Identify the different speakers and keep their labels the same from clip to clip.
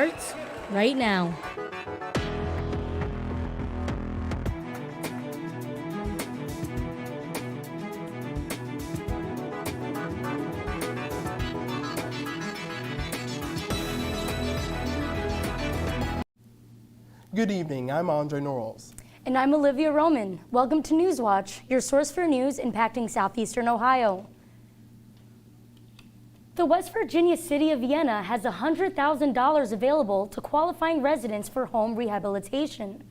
Speaker 1: starts right now.
Speaker 2: Good evening, I'm Andre Norrells.
Speaker 1: And I'm Olivia Roman. Welcome to Newswatch, your source for news impacting southeastern Ohio. The West Virginia city of Vienna has $100,000 available to qualifying residents for home rehabilitation.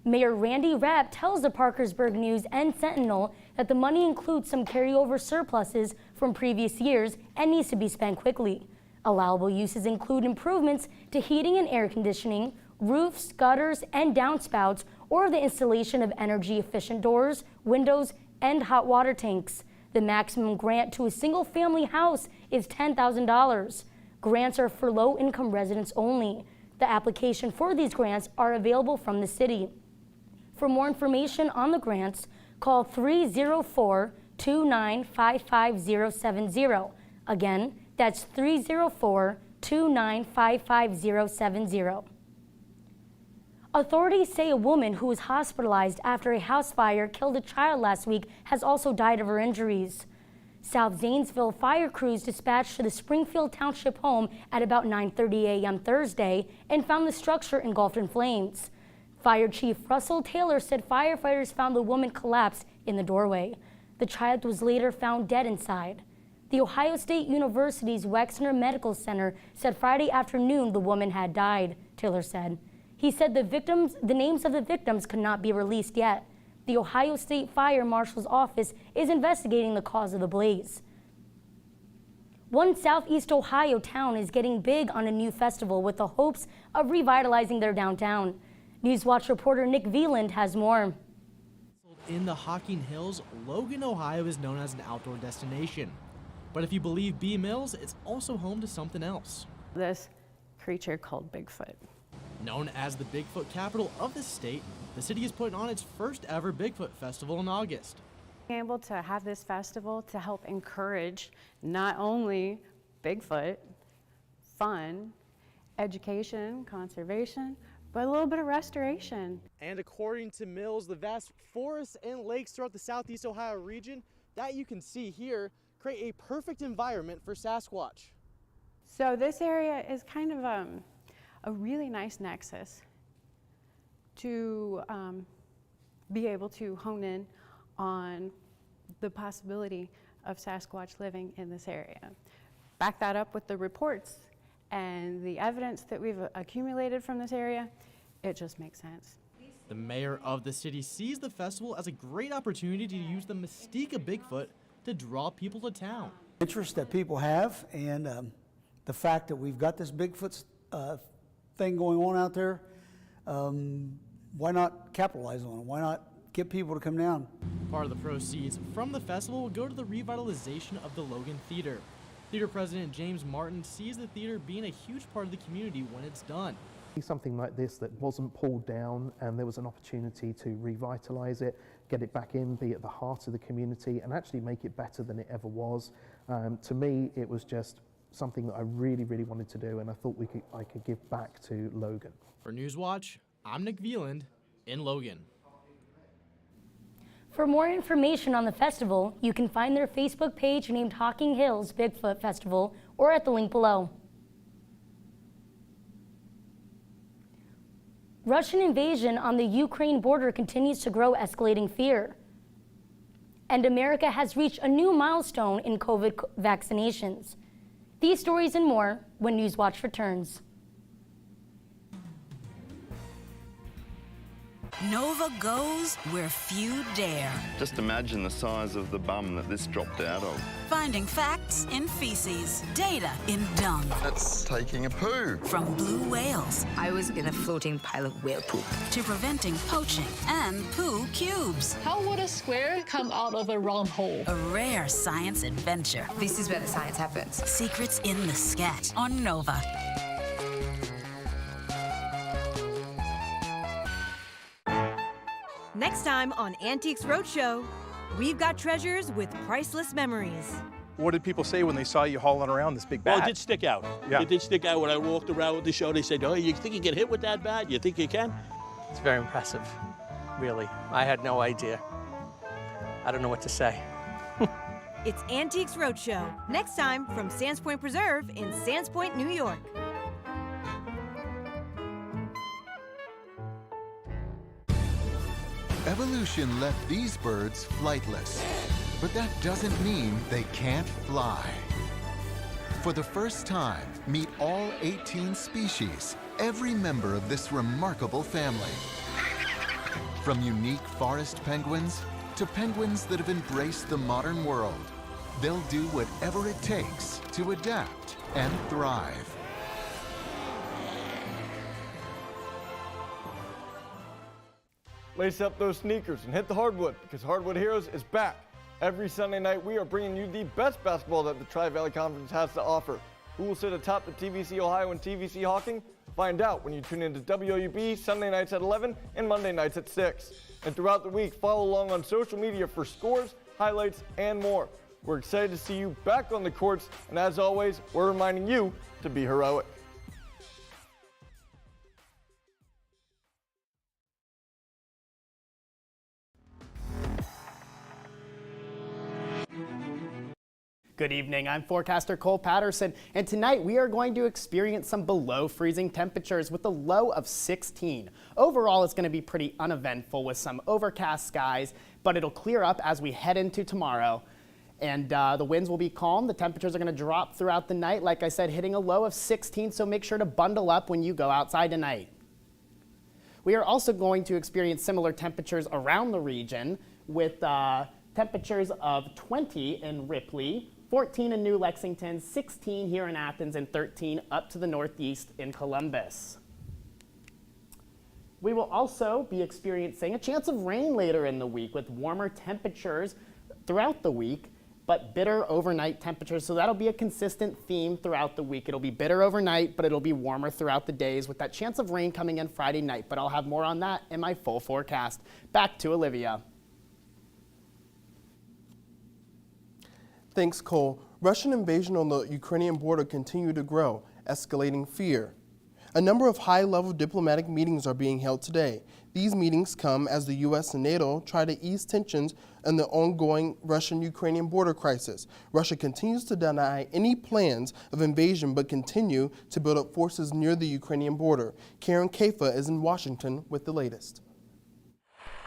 Speaker 1: Mayor Randy Rapp tells the Parkersburg News and Sentinel that the money includes some carryover surpluses from previous years and needs to be spent quickly. Allowable uses include improvements to heating and air conditioning, roofs, gutters, and downspouts, or the installation of energy-efficient doors, windows, and hot water tanks. The maximum grant to a single-family house is $10,000. Grants are for low-income residents only. The application for these grants are available from the city. For more information on the grants, call 304-2955070. Again, that's 304-2955070. Authorities say a woman who was hospitalized after a house fire killed a child last week has also died of her injuries. South Zanesville fire crews dispatched to the Springfield Township home at about 9:30 a.m. Thursday and found the structure engulfed in flames. Fire Chief Russell Taylor said firefighters found the woman collapsed in the doorway. The child was later found dead inside. The Ohio State University's Wexner Medical Center said Friday afternoon the woman had died, Taylor said. He said the names of the victims could not be released yet. The Ohio State Fire Marshal's office is investigating the cause of the blaze. One Southeast Ohio town is getting big on a new festival with the hopes of revitalizing their downtown. Newswatch reporter Nick Veland has more.
Speaker 3: In the Hocking Hills, Logan, Ohio is known as an outdoor destination. But if you believe B. Mills, it's also home to something else.
Speaker 4: This creature called Bigfoot.
Speaker 3: Known as the Bigfoot capital of the state, the city is putting on its first ever Bigfoot festival in August.
Speaker 4: Being able to have this festival to help encourage not only Bigfoot, fun, education, conservation, but a little bit of restoration.
Speaker 3: And according to Mills, the vast forests and lakes throughout the Southeast Ohio region that you can see here create a perfect environment for Sasquatch.
Speaker 4: So this area is kind of a really nice nexus to be able to hone in on the possibility of Sasquatch living in this area. Back that up with the reports and the evidence that we've accumulated from this area, it just makes sense.
Speaker 3: The mayor of the city sees the festival as a great opportunity to use the mystique of Bigfoot to draw people to town.
Speaker 5: Interest that people have, and the fact that we've got this Bigfoot thing going on out there, why not capitalize on it? Why not get people to come down?
Speaker 3: Part of the proceeds from the festival will go to the revitalization of the Logan Theater. Theater president James Martin sees the theater being a huge part of the community when it's done.
Speaker 6: Something like this that wasn't pulled down, and there was an opportunity to revitalize it, get it back in, be at the heart of the community, and actually make it better than it ever was. To me, it was just something that I really, really wanted to do, and I thought I could give back to Logan.
Speaker 3: For Newswatch, I'm Nick Veland in Logan.
Speaker 1: For more information on the festival, you can find their Facebook page named Hocking Hills Bigfoot Festival or at the link below. Russian invasion on the Ukraine border continues to grow escalating fear. And America has reached a new milestone in COVID vaccinations. These stories and more when Newswatch returns.
Speaker 7: Nova goes where few dare.
Speaker 8: Just imagine the size of the bum that this dropped out of.
Speaker 7: Finding facts in feces, data in dung.
Speaker 8: That's taking a poo.
Speaker 7: From blue whales.
Speaker 9: I was in a floating pile of whale poop.
Speaker 7: To preventing poaching and poo cubes.
Speaker 10: How would a square come out of a round hole?
Speaker 7: A rare science adventure.
Speaker 9: This is where the science happens.
Speaker 7: Secrets in the Scat on Nova.
Speaker 11: Next time on Antiques Roadshow, we've got treasures with priceless memories.
Speaker 2: What did people say when they saw you hauling around this big bat?
Speaker 11: Well, it did stick out.
Speaker 2: Yeah.
Speaker 11: It did stick out when I walked around with the show. They said, oh, you think you can hit with that bat? You think you can?
Speaker 12: It's very impressive, really. I had no idea. I don't know what to say.
Speaker 13: It's Antiques Roadshow, next time from Sands Point Preserve in Sands Point, New York.
Speaker 14: Evolution left these birds flightless, but that doesn't mean they can't fly. For the first time, meet all 18 species, every member of this remarkable family. From unique forest penguins to penguins that have embraced the modern world, they'll do whatever it takes to adapt and thrive.
Speaker 15: Lace up those sneakers and hit the hardwood, because Hardwood Heroes is back. Every Sunday night, we are bringing you the best basketball that the Tri-Valley Conference has to offer. Who will sit atop the TVC Ohio and TVC Hawking? Find out when you tune into WOUB Sunday nights at 11 and Monday nights at 6. And throughout the week, follow along on social media for scores, highlights, and more. We're excited to see you back on the courts, and as always, we're reminding you to be heroic.
Speaker 16: Good evening, I'm forecaster Cole Patterson, and tonight we are going to experience some below freezing temperatures with a low of 16. Overall, it's going to be pretty uneventful with some overcast skies, but it'll clear up as we head into tomorrow. And the winds will be calm. The temperatures are going to drop throughout the night, like I said, hitting a low of 16, so make sure to bundle up when you go outside tonight. We are also going to experience similar temperatures around the region with temperatures of 20 in Ripley, 14 in New Lexington, 16 here in Athens, and 13 up to the northeast in Columbus. We will also be experiencing a chance of rain later in the week with warmer temperatures throughout the week, but bitter overnight temperatures. So that'll be a consistent theme throughout the week. It'll be bitter overnight, but it'll be warmer throughout the days with that chance of rain coming in Friday night. But I'll have more on that in my full forecast. Back to Olivia.
Speaker 2: Thanks, Cole. Russian invasion on the Ukrainian border continued to grow, escalating fear. A number of high-level diplomatic meetings are being held today. These meetings come as the U.S. and NATO try to ease tensions in the ongoing Russian-Ukrainian border crisis. Russia continues to deny any plans of invasion but continue to build up forces near the Ukrainian border. Karen Kafa is in Washington with the latest.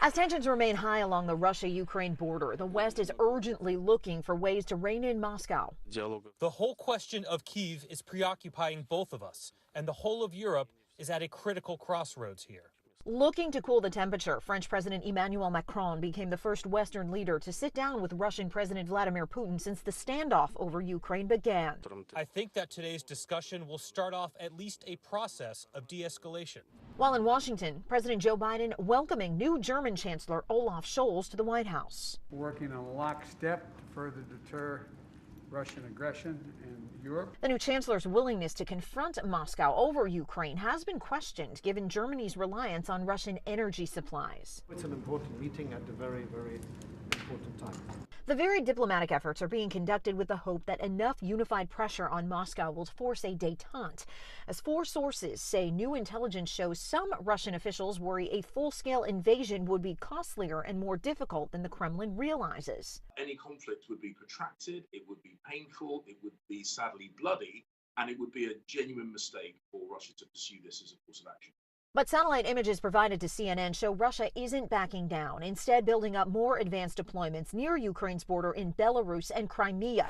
Speaker 17: As tensions remain high along the Russia-Ukraine border, the West is urgently looking for ways to rein in Moscow.
Speaker 18: The whole question of Kyiv is preoccupying both of us, and the whole of Europe is at a critical crossroads here.
Speaker 17: Looking to cool the temperature, French President Emmanuel Macron became the first Western leader to sit down with Russian President Vladimir Putin since the standoff over Ukraine began.
Speaker 18: I think that today's discussion will start off at least a process of de-escalation.
Speaker 17: While in Washington, President Joe Biden welcoming new German Chancellor Olaf Scholz to the White House.
Speaker 19: Working on lockstep to further deter Russian aggression in Europe.
Speaker 17: The new chancellor's willingness to confront Moscow over Ukraine has been questioned, given Germany's reliance on Russian energy supplies.
Speaker 20: It's an important meeting at a very, very important time.
Speaker 17: The very diplomatic efforts are being conducted with the hope that enough unified pressure on Moscow will force a détente. As 4 sources say, new intelligence shows some Russian officials worry a full-scale invasion would be costlier and more difficult than the Kremlin realizes.
Speaker 21: Any conflict would be protracted, it would be painful, it would be sadly bloody, and it would be a genuine mistake for Russia to pursue this as a course of action.
Speaker 17: But satellite images provided to CNN show Russia isn't backing down, instead building up more advanced deployments near Ukraine's border in Belarus and Crimea,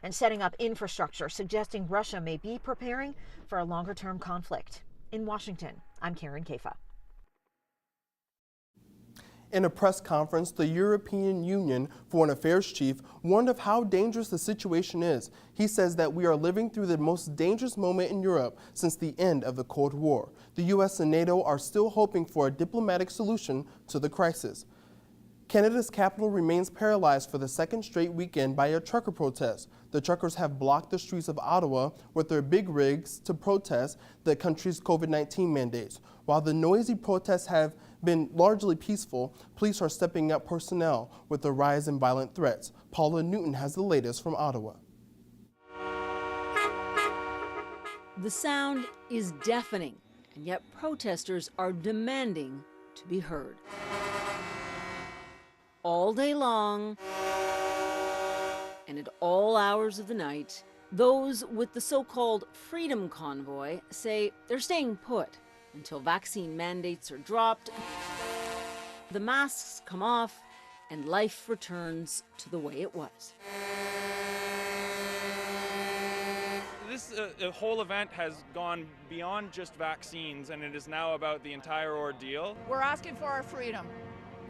Speaker 17: and setting up infrastructure, suggesting Russia may be preparing for a longer-term conflict. In Washington, I'm Karen Kafa.
Speaker 2: In a press conference, the European Union Foreign Affairs chief warned of how dangerous the situation is. He says that we are living through the most dangerous moment in Europe since the end of the Cold War. The U.S. and NATO are still hoping for a diplomatic solution to the crisis. Canada's capital remains paralyzed for the second straight weekend by a trucker protest. The truckers have blocked the streets of Ottawa with their big rigs to protest the country's COVID-19 mandates. While the noisy protests have been largely peaceful, police are stepping up personnel with the rise in violent threats. Paula Newton has the latest from Ottawa.
Speaker 4: The sound is deafening, and yet protesters are demanding to be heard. All day long, and at all hours of the night, those with the so-called Freedom Convoy say they're staying put until vaccine mandates are dropped, the masks come off, and life returns to the way it was.
Speaker 22: This whole event has gone beyond just vaccines, and it is now about the entire ordeal.
Speaker 23: We're asking for our freedom.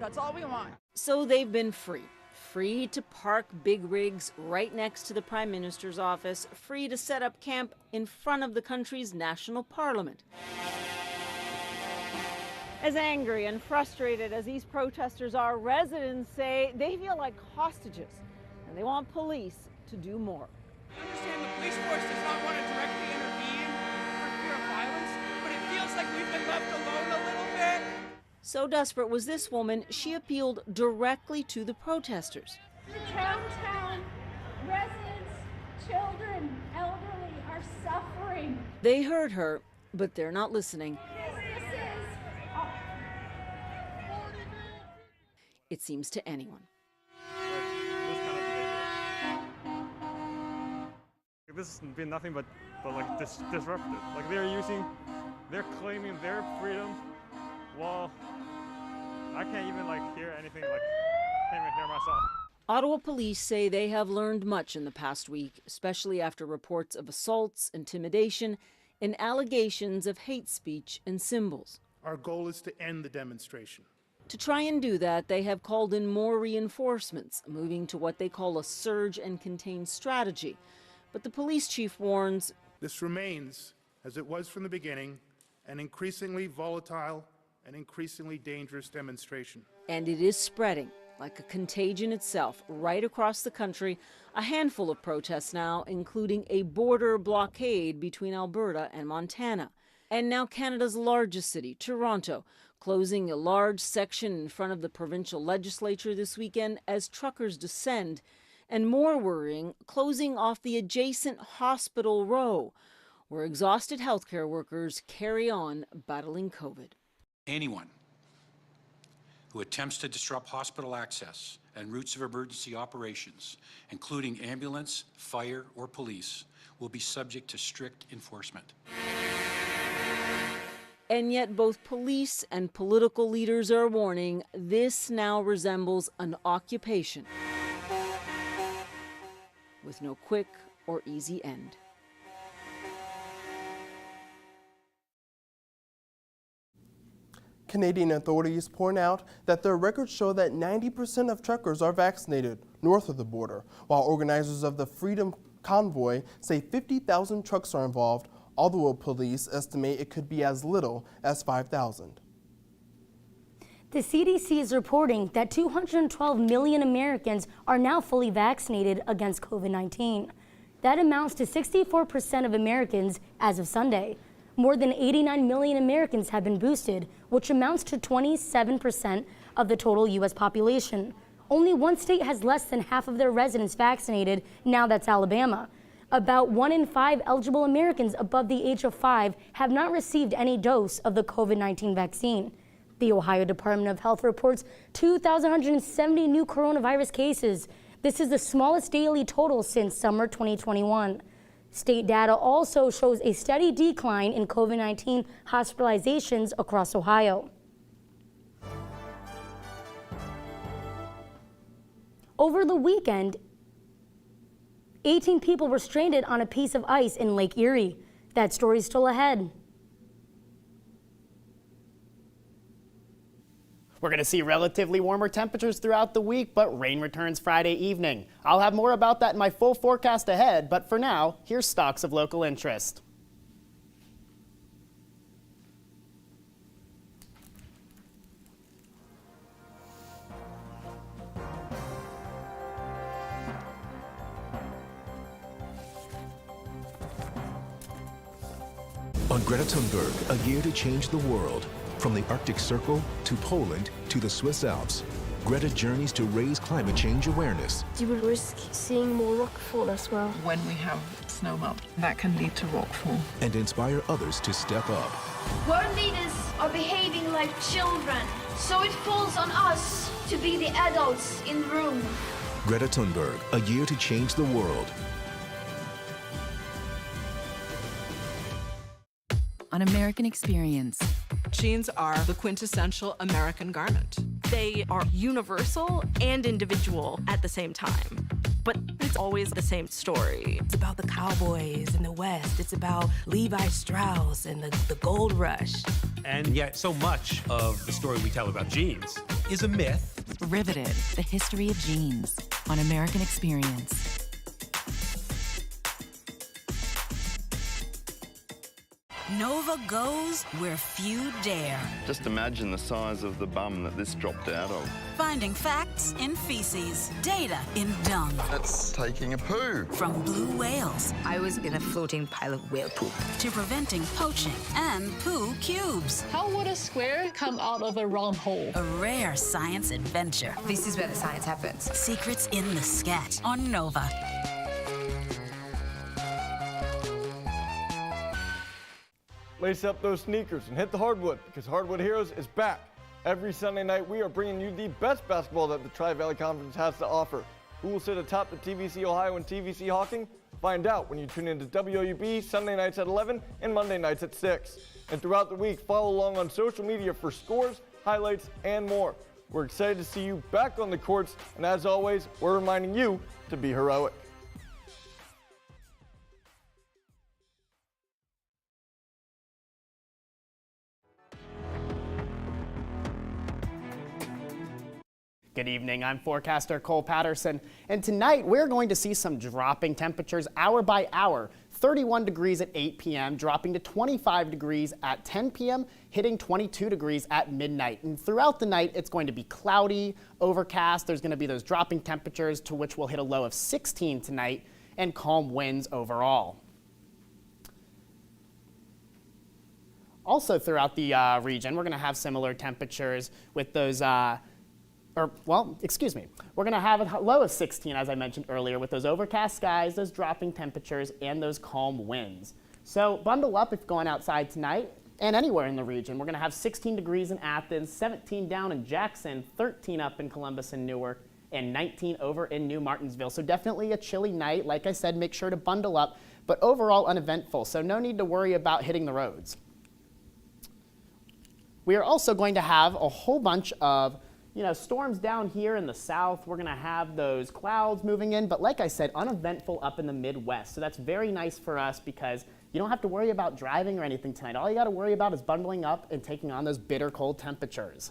Speaker 23: That's all we want.
Speaker 4: So they've been free to park big rigs right next to the Prime Minister's office, free to set up camp in front of the country's national parliament.
Speaker 24: As angry and frustrated as these protesters are, residents say they feel like hostages and they want police to do more.
Speaker 23: I understand the police force does not want to directly intervene for fear of violence, but it feels like we've been left alone a little bit.
Speaker 4: So desperate was this woman, she appealed directly to the protesters.
Speaker 25: Downtown residents, children, elderly are suffering.
Speaker 4: They heard her, but they're not listening. It seems to anyone.
Speaker 22: This has been nothing but like disruptive. Like they're claiming their freedom. Well, I can't even hear anything. Can't even hear myself.
Speaker 4: Ottawa police say they have learned much in the past week, especially after reports of assaults, intimidation, and allegations of hate speech and symbols.
Speaker 26: Our goal is to end the demonstration.
Speaker 4: To try and do that, they have called in more reinforcements, moving to what they call a surge and contain strategy. But the police chief warns,
Speaker 26: this remains, as it was from the beginning, an increasingly volatile and increasingly dangerous demonstration.
Speaker 4: And it is spreading like a contagion itself right across the country. A handful of protests now, including a border blockade between Alberta and Montana. And now Canada's largest city, Toronto, closing a large section in front of the provincial legislature this weekend as truckers descend. And more worrying, closing off the adjacent Hospital Row, where exhausted healthcare workers carry on battling COVID.
Speaker 27: Anyone who attempts to disrupt hospital access and routes of emergency operations, including ambulance, fire, or police, will be subject to strict enforcement.
Speaker 4: And yet both police and political leaders are warning this now resembles an occupation with no quick or easy end.
Speaker 2: Canadian authorities point out that their records show that 90% of truckers are vaccinated north of the border, while organizers of the Freedom Convoy say 50,000 trucks are involved, although police estimate it could be as little as 5,000.
Speaker 1: The CDC is reporting that 212 million Americans are now fully vaccinated against COVID-19. That amounts to 64% of Americans as of Sunday. More than 89 million Americans have been boosted, which amounts to 27% of the total U.S. population. Only one state has less than half of their residents vaccinated, now that's Alabama. About 1 in 5 eligible Americans above the age of 5 have not received any dose of the COVID-19 vaccine. The Ohio Department of Health reports 2,170 new coronavirus cases. This is the smallest daily total since summer 2021. State data also shows a steady decline in COVID-19 hospitalizations across Ohio. Over the weekend, 18 people were stranded on a piece of ice in Lake Erie. That story's still ahead.
Speaker 16: We're going to see relatively warmer temperatures throughout the week, but rain returns Friday evening. I'll have more about that in my full forecast ahead, but for now, here's stocks of local interest.
Speaker 3: on Greta Thunberg, a year to change the world. From the Arctic Circle to Poland to the Swiss Alps, Greta journeys to raise climate change awareness.
Speaker 5: You would risk seeing more rockfall as well.
Speaker 6: When we have snowmelt, that can lead to rockfall.
Speaker 3: And inspire others to step up.
Speaker 25: World leaders are behaving like children, so it falls on us to be the adults in the room.
Speaker 3: Greta Thunberg, a year to change the world.
Speaker 7: On American Experience.
Speaker 8: Jeans are the quintessential American garment.
Speaker 9: They are universal and individual at the same time. But it's always the same story. It's about the cowboys in the West. It's about Levi Strauss and the gold rush.
Speaker 10: And yet so much of the story we tell about jeans is a myth.
Speaker 7: Riveted, the history of jeans on American Experience.
Speaker 28: Nova goes where few dare.
Speaker 29: Just imagine the size of the bum that this dropped out of.
Speaker 28: Finding facts in feces, data in dung.
Speaker 29: That's taking a poo.
Speaker 28: From blue whales.
Speaker 30: I was in a floating pile of whale poop.
Speaker 28: To preventing poaching and poo cubes.
Speaker 31: How would a square come out of a round hole?
Speaker 28: A rare science adventure.
Speaker 30: This is where the science happens.
Speaker 28: Secrets in the Scat on Nova.
Speaker 15: Lace up those sneakers and hit the hardwood, because Hardwood Heroes is back. Every Sunday night, we are bringing you the best basketball that the Tri-Valley Conference has to offer. Who will sit atop the TVC Ohio and TVC Hawking? Find out when you tune into WOUB Sunday nights at 11 and Monday nights at 6. And throughout the week, follow along on social media for scores, highlights, and more. We're excited to see you back on the courts, and as always, we're reminding you to be heroic.
Speaker 16: Good evening, I'm forecaster Cole Patterson, and tonight we're going to see some dropping temperatures hour by hour. 31 degrees at 8 p.m., dropping to 25 degrees at 10 p.m., hitting 22 degrees at midnight. And throughout the night, it's going to be cloudy, overcast. There's going to be those dropping temperatures, to which we'll hit a low of 16 tonight, and calm winds overall. Also throughout the region, we're going to have similar temperatures with those we're going to have a low of 16, as I mentioned earlier, with those overcast skies, those dropping temperatures, and those calm winds. So bundle up if going outside tonight and anywhere in the region. We're going to have 16 degrees in Athens, 17 down in Jackson, 13 up in Columbus and Newark, and 19 over in New Martinsville. So definitely a chilly night. Like I said, make sure to bundle up, but overall uneventful, so no need to worry about hitting the roads. We are also going to have a whole bunch of storms down here in the south. We're going to have those clouds moving in, but like I said, uneventful up in the Midwest. So that's very nice for us because you don't have to worry about driving or anything tonight. All you got to worry about is bundling up and taking on those bitter cold temperatures.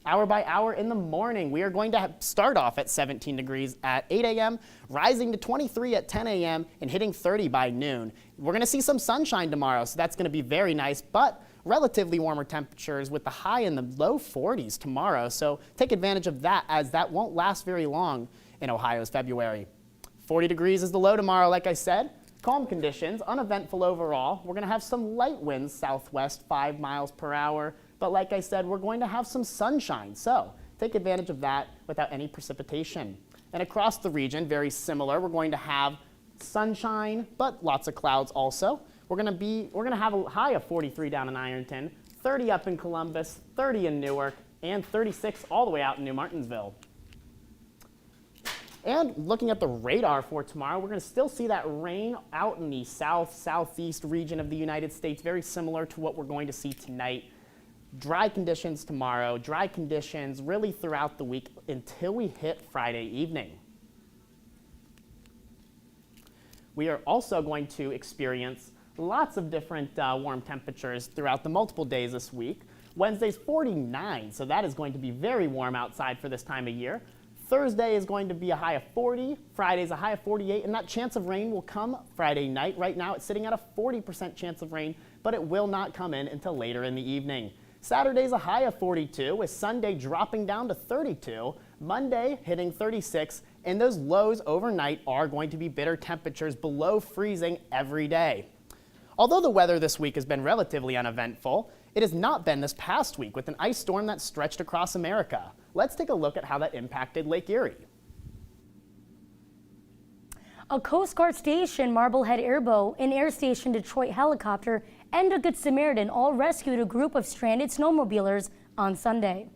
Speaker 16: Hour by hour in the morning, we are going to start off at 17 degrees at 8 a.m., rising to 23 at 10 a.m., and hitting 30 by noon. We're going to see some sunshine tomorrow, so that's going to be very nice, but relatively warmer temperatures with the high in the low 40s tomorrow, so take advantage of that, as that won't last very long in Ohio's February. 40 degrees is the low tomorrow, like I said. Calm conditions, uneventful overall. We're going to have some light winds southwest, 5 miles per hour, but like I said, we're going to have some sunshine, so take advantage of that without any precipitation. And across the region, very similar, we're going to have sunshine, but lots of clouds also. We're going to have a high of 43 down in Ironton, 30 up in Columbus, 30 in Newark, and 36 all the way out in New Martinsville. And looking at the radar for tomorrow, we're going to still see that rain out in the southeast region of the United States, very similar to what we're going to see tonight. Dry conditions tomorrow, dry conditions really throughout the week until we hit Friday evening. We are also going to experience lots of different warm temperatures throughout the multiple days this week. Wednesday's 49, so that is going to be very warm outside for this time of year. Thursday is going to be a high of 40, Friday's a high of 48, and that chance of rain will come Friday night. Right now it's sitting at a 40% chance of rain, but it will not come in until later in the evening. Saturday's a high of 42, with Sunday dropping down to 32, Monday hitting 36, and those lows overnight are going to be bitter temperatures below freezing every day. Although the weather this week has been relatively uneventful, it has not been this past week with an ice storm that stretched across America. Let's take a look at how that impacted Lake Erie.
Speaker 1: A Coast Guard station, Marblehead Airboat, an Air Station Detroit helicopter, and a Good Samaritan all rescued a group of stranded snowmobilers on Sunday.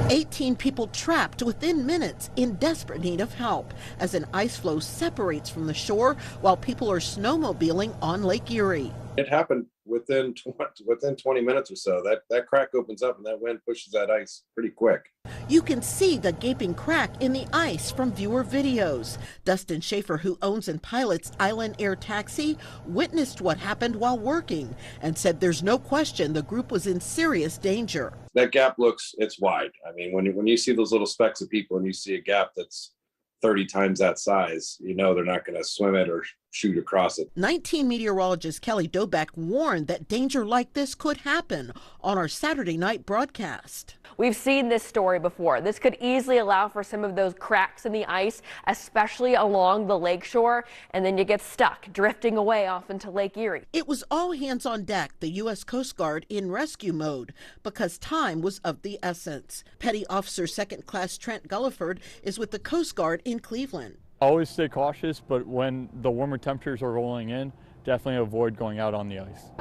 Speaker 11: 18 people trapped within minutes in desperate need of help as an ice floe separates from the shore while people are snowmobiling on Lake Erie.
Speaker 12: It happened within 20 minutes or so. That crack opens up and that wind pushes that ice pretty quick.
Speaker 11: You can see the gaping crack in the ice from viewer videos. Dustin Schaefer, who owns and pilots Island Air Taxi, witnessed what happened while working and said there's no question the group was in serious danger.
Speaker 12: That gap it's wide. I mean, when you see those little specks of people and you see a gap that's 30 times that size, you know they're not going to swim it or shoot across it.
Speaker 11: 19 meteorologist Kelly Doback warned that danger like this could happen on our Saturday night broadcast.
Speaker 13: We've seen this story before. This could easily allow for some of those cracks in the ice, especially along the lakeshore, and then you get stuck drifting away off into Lake Erie.
Speaker 11: It was all hands on deck, the U.S. Coast Guard in rescue mode because time was of the essence. Petty Officer 2nd Class Trent Gulliford is with the Coast Guard in Cleveland.
Speaker 14: Always stay cautious, but when the warmer temperatures are rolling in, definitely avoid going out on the ice.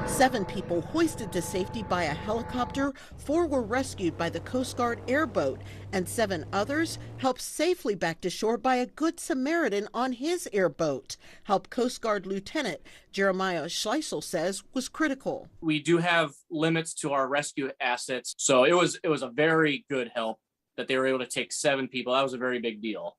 Speaker 11: 7 people hoisted to safety by a helicopter, 4 were rescued by the Coast Guard airboat, and 7 others helped safely back to shore by a Good Samaritan on his airboat. Help Coast Guard Lieutenant Jeremiah Schleisel says was critical.
Speaker 17: We do have limits to our rescue assets, so it was a very good help that they were able to take 7 people. That was a very big deal.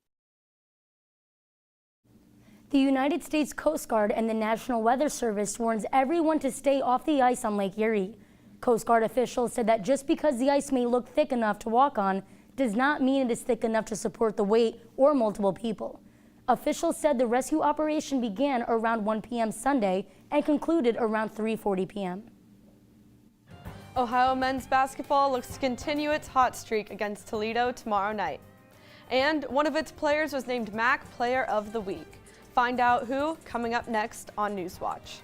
Speaker 1: The United States Coast Guard and the National Weather Service warns everyone to stay off the ice on Lake Erie. Coast Guard officials said that just because the ice may look thick enough to walk on does not mean it is thick enough to support the weight or multiple people. Officials said the rescue operation began around 1 p.m. Sunday and concluded around 3:40 p.m.
Speaker 18: Ohio men's basketball looks to continue its hot streak against Toledo tomorrow night. And one of its players was named MAC Player of the Week. Find out who coming up next on Newswatch.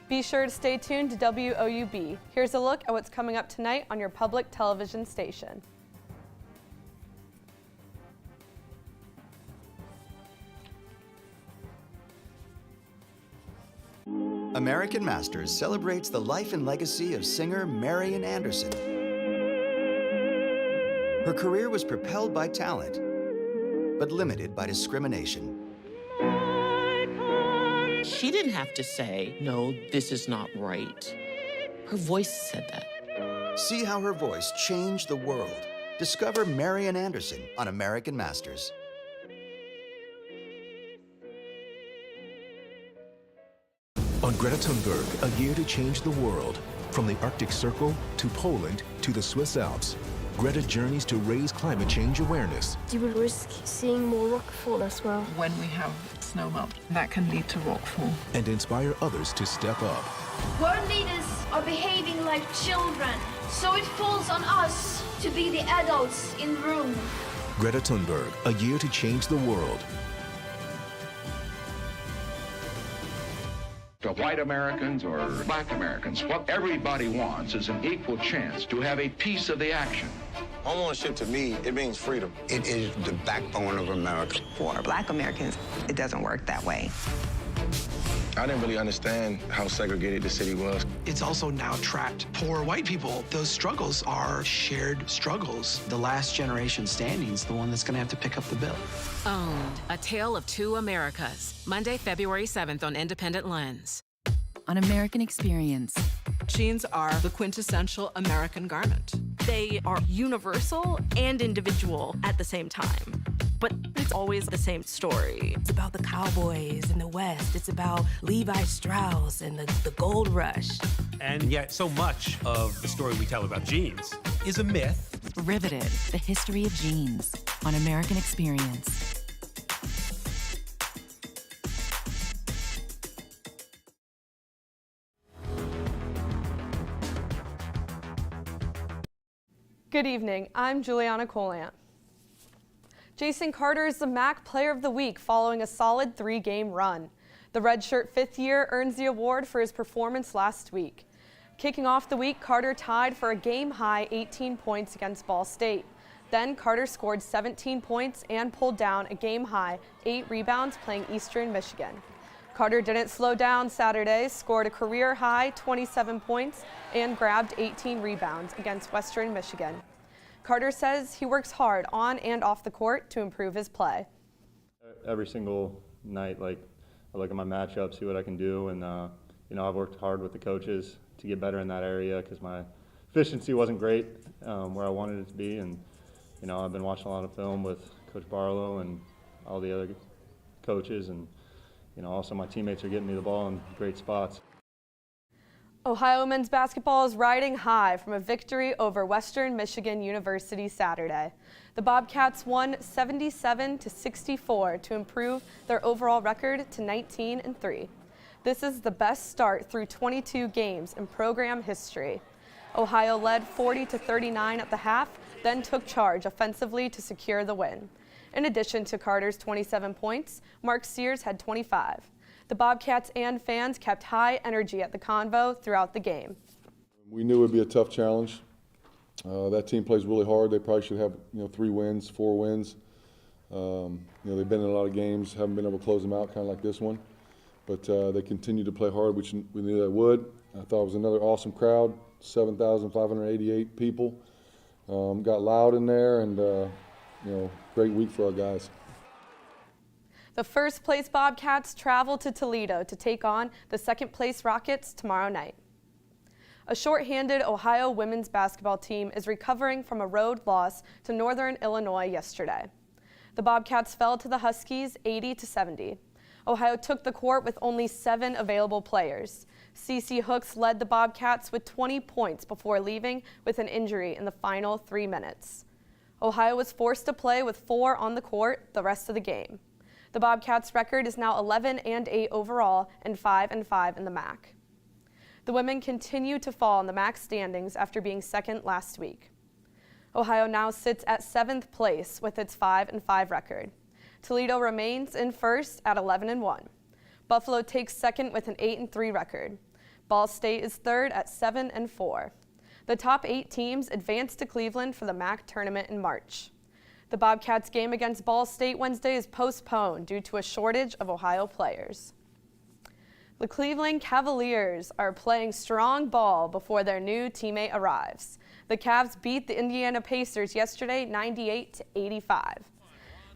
Speaker 18: Be sure to stay tuned to WOUB. Here's a look at what's coming up tonight on your public television station.
Speaker 19: American Masters celebrates the life and legacy of singer Marian Anderson. Her career was propelled by talent, but limited by discrimination.
Speaker 20: She didn't have to say, no, this is not right. Her voice said that.
Speaker 19: See how her voice changed the world. Discover Marian Anderson on American Masters.
Speaker 3: On Greta Thunberg, a year to change the world. From the Arctic Circle to Poland to the Swiss Alps, Greta journeys to raise climate change awareness.
Speaker 5: You would risk seeing more rockfall as well.
Speaker 6: When we have snowmelt, that can lead to rockfall.
Speaker 3: And inspire others to step up.
Speaker 25: World leaders are behaving like children, so it falls on us to be the adults in the room.
Speaker 3: Greta Thunberg, a year to change the world.
Speaker 21: To white Americans or black Americans, what everybody wants is an equal chance to have a piece of the action.
Speaker 23: Homeownership, to me, it means freedom. It is the backbone of America.
Speaker 30: For black Americans, it doesn't work that way.
Speaker 23: I didn't really understand how segregated the city was.
Speaker 17: It's also now trapped poor white people. Those struggles are shared struggles. The last generation standing is the one that's going to have to pick up the bill.
Speaker 7: Owned, A Tale of Two Americas. Monday, February 7th on Independent Lens. On American Experience.
Speaker 8: Jeans are the quintessential American garment.
Speaker 9: They are universal and individual at the same time. But it's always the same story.
Speaker 30: It's about the cowboys in the West. It's about Levi Strauss and the gold rush.
Speaker 10: And yet so much of the story we tell about jeans is a myth.
Speaker 7: Riveted, the history of jeans on American Experience.
Speaker 18: Good evening, I'm Juliana Colant. Jason Carter is the MAC Player of the Week following a solid 3-game run. The redshirt fifth year earns the award for his performance last week. Kicking off the week, Carter tied for a game-high 18 points against Ball State. Then Carter scored 17 points and pulled down a game-high 8 rebounds playing Eastern Michigan. Carter didn't slow down Saturday, scored a career-high 27 points and grabbed 18 rebounds against Western Michigan. Carter says he works hard on and off the court to improve his play.
Speaker 2: Every single night, I look at my matchup, see what I can do, and I've worked hard with the coaches to get better in that area because my efficiency wasn't great where I wanted it to be, and I've been watching a lot of film with Coach Barlow and all the other coaches, and also my teammates are getting me the ball in great spots.
Speaker 18: Ohio men's basketball is riding high from a victory over Western Michigan University Saturday. The Bobcats won 77-64 to improve their overall record to 19-3. This is the best start through 22 games in program history. Ohio led 40-39 at the half, then took charge offensively to secure the win. In addition to Carter's 27 points, Mark Sears had 25. The Bobcats and fans kept high energy at the Convo throughout the game.
Speaker 4: We knew it would be a tough challenge. That team plays really hard. They probably should have 3 wins, 4 wins. They've been in a lot of games, haven't been able to close them out, kind of like this one. But they continue to play hard, which we knew they would. I thought it was another awesome crowd, 7,588 people. Got loud in there, and great week for our guys.
Speaker 18: The first place Bobcats travel to Toledo to take on the second place Rockets tomorrow night. A shorthanded Ohio women's basketball team is recovering from a road loss to Northern Illinois yesterday. The Bobcats fell to the Huskies 80-70. Ohio took the court with only 7 available players. CeCe Hooks led the Bobcats with 20 points before leaving with an injury in the final 3 minutes. Ohio was forced to play with 4 on the court the rest of the game. The Bobcats' record is now 11-8 overall and 5-5 in the MAC. The women continue to fall in the MAC standings after being second last week. Ohio now sits at 7th place with its 5-5 record. Toledo remains in first at 11-1. Buffalo takes second with an 8-3 record. Ball State is third at 7-4. The top 8 teams advance to Cleveland for the MAC tournament in March. The Bobcats game against Ball State Wednesday is postponed due to a shortage of Ohio players. The Cleveland Cavaliers are playing strong ball before their new teammate arrives. The Cavs beat the Indiana Pacers yesterday 98-85.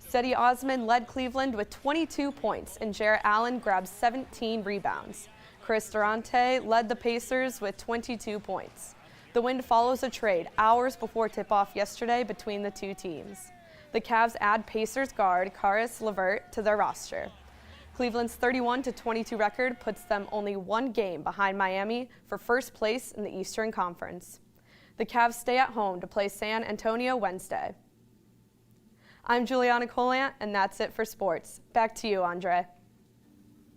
Speaker 18: Cedi Osman led Cleveland with 22 points and Jarrett Allen grabbed 17 rebounds. Chris Durante led the Pacers with 22 points. The win follows a trade hours before tip-off yesterday between the two teams. The Cavs add Pacers guard Caris LeVert to their roster. Cleveland's 31-22 record puts them only 1 game behind Miami for first place in the Eastern Conference. The Cavs stay at home to play San Antonio Wednesday. I'm Juliana Colant, and that's it for sports. Back to you, Andre.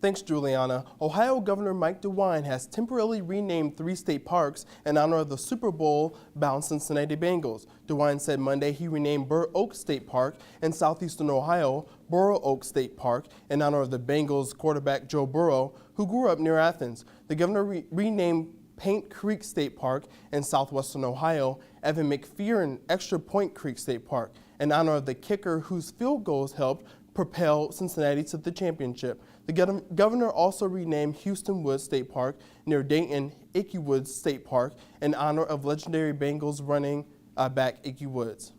Speaker 15: Thanks, Juliana. Ohio Governor Mike DeWine has temporarily renamed 3 state parks in honor of the Super Bowl-bound Cincinnati Bengals. DeWine said Monday he renamed Burr Oak State Park in southeastern Ohio Burrow Oak State Park in honor of the Bengals quarterback Joe Burrow, who grew up near Athens. The governor renamed Paint Creek State Park in southwestern Ohio Evan McPherson Extra Point Creek State Park in honor of the kicker whose field goals helped propel Cincinnati to the championship. The governor also renamed Houston Woods State Park near Dayton Ickey Woods State Park in honor of legendary Bengals running back Ickey Woods.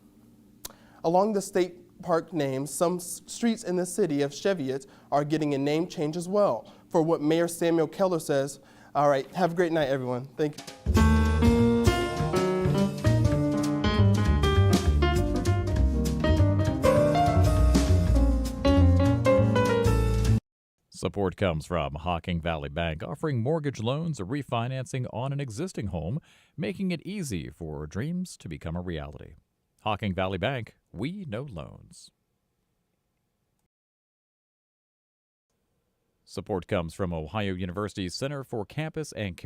Speaker 15: Along the state park names, some streets in the city of Cheviot are getting a name change as well. For what Mayor Samuel Keller says, all right, have a great night, everyone. Thank you.
Speaker 16: Support comes from Hocking Valley Bank, offering mortgage loans or refinancing on an existing home, making it easy for dreams to become a reality. Hocking Valley Bank, we know loans. Support comes from Ohio University's Center for Campus and Community